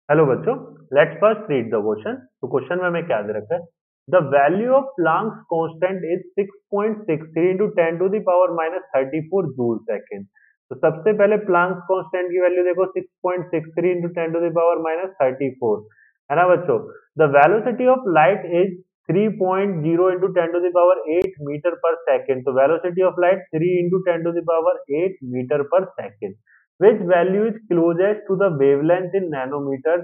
Hello बच्चों, let's first read the question. तो question में हमें क्या दे रखा है? The value of Planck's constant is 6.63 into 10 to the power minus 34 joule second. तो सबसे पहले प्लैंक्स कांस्टेंट की वैल्यू देखो 6.63 into 10 to the power minus 34 है ना बच्चों। The velocity of light is 3.0 into 10 to the power 8 metre per second. तो velocity of light 3 into 10 to the power 8 metre per second. Which value is closest to the wavelength in nanometers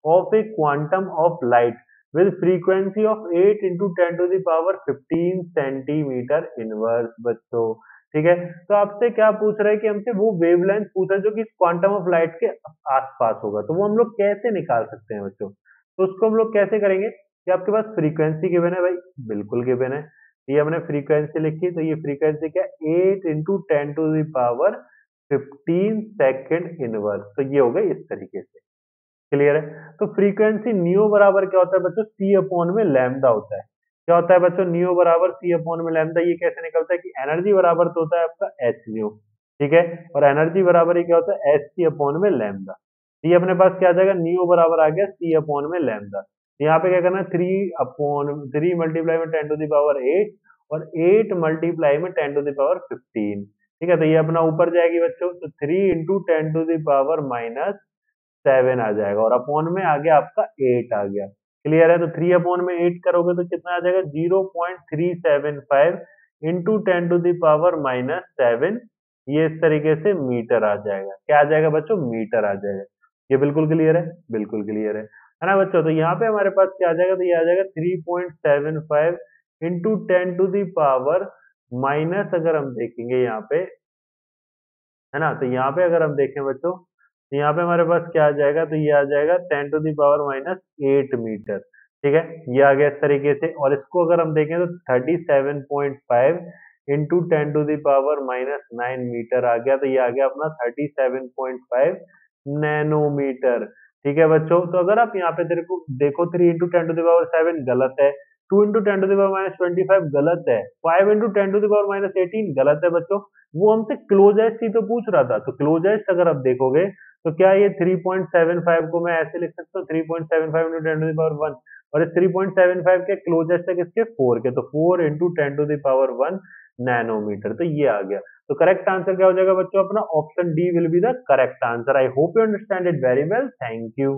of a quantum of light with frequency of 8 into 10 to the power 15 centimetre inverse बच्चों। ठीक है, तो आपसे क्या पूछ रहा है कि हमसे वो वेवलेंथ पूछा है जो कि क्वांटम ऑफ लाइट के आसपास होगा। तो वो हम लोग कैसे निकाल सकते हैं बच्चों? तो उसको हम लोग कैसे करेंगे कि आपके पास फ्रीक्वेंसी गिवन है भाई, बिल्कुल गिवन है। ये हमने फ्रीक्वेंसी लिखी, तो ये फ्रीक्वेंसी क्या, 8 into 10 to the power 15 second inverse. तो ये हो गई इस तरीके से। क्लियर है? तो फ्रीक्वेंसी न्यू बराबर क्या होता है बच्चों, सी अपॉन में लैम्डा होता है। क्या होता है बच्चों, न्यू बराबर सी अपॉन में लैम्डा। ये कैसे निकलता है कि एनर्जी बराबर तो होता है आपका एच न्यू, ठीक है, और एनर्जी बराबर ही क्या होता है, एच सी अपॉन में लैम्डा। ये अपने पास क्या आ जाएगा, न्यू बराबर आ गया सी अपॉन में लैम्डा। यहाँ पे क्या करना है, 3 मल्टीप्लाई में 10 टू द पावर 8 और 8 मल्टीप्लाई में 10 टू द पावर 15। ठीक है, तो ये अपना ऊपर जाएगी बच्चों, तो 3 इंटू 10 टू द पावर -7 आ जाएगा और अपॉन में आ गया आपका 8 आ गया। क्लियर है? तो 3 अपॉन में 8 करोगे तो कितना आ जाएगा, 0.375 इंटू 10 टू द पावर -7। ये इस तरीके से मीटर आ जाएगा। क्या आ जाएगा बच्चों, मीटर आ जाएगा। ये बिल्कुल क्लियर है, बिल्कुल क्लियर है ना बच्चों। तो यहाँ पे हमारे पास क्या आ जाएगा, तो ये आ जाएगा 3.75 into 10 to the power minus, अगर हम देखेंगे यहाँ पे, है ना, तो यहाँ पे अगर हम देखें बच्चों, तो यहाँ पे हमारे पास क्या आ जाएगा, तो ये आ जाएगा 10 टू द पावर -8 मीटर। ठीक है, ये आ गया इस तरीके से। और इसको अगर हम देखें तो 37.5 into 10 to the power -9 metre आ गया। तो ये आ गया अपना 37.5 नैनोमीटर। ठीक है बच्चों, तो अगर आप यहाँ पे तेरे को देखो, 3 इंटू 10 टू द पावर 7 गलत है, 2 इंटू 10 टू द पावर -25 गलत है, 5 इंटू 10 टू द पावर -18 गलत है बच्चों। वो हमसे क्लोजेस्ट ही तो पूछ रहा था। तो क्लोजेस्ट अगर आप देखोगे तो क्या ये 3.75 को मैं ऐसे लिख सकता हूँ, 3.75 इंटू 10 टू द पावर 1, और इस 3.75 के क्लोजेस्ट है किसके, 4 के, तो 4 into 10 to the power 1 nanometre. तो ये आ गया। तो करेक्ट आंसर क्या हो जाएगा बच्चों, अपना option D will be the correct answer. I hope you understand it very well. Thank you.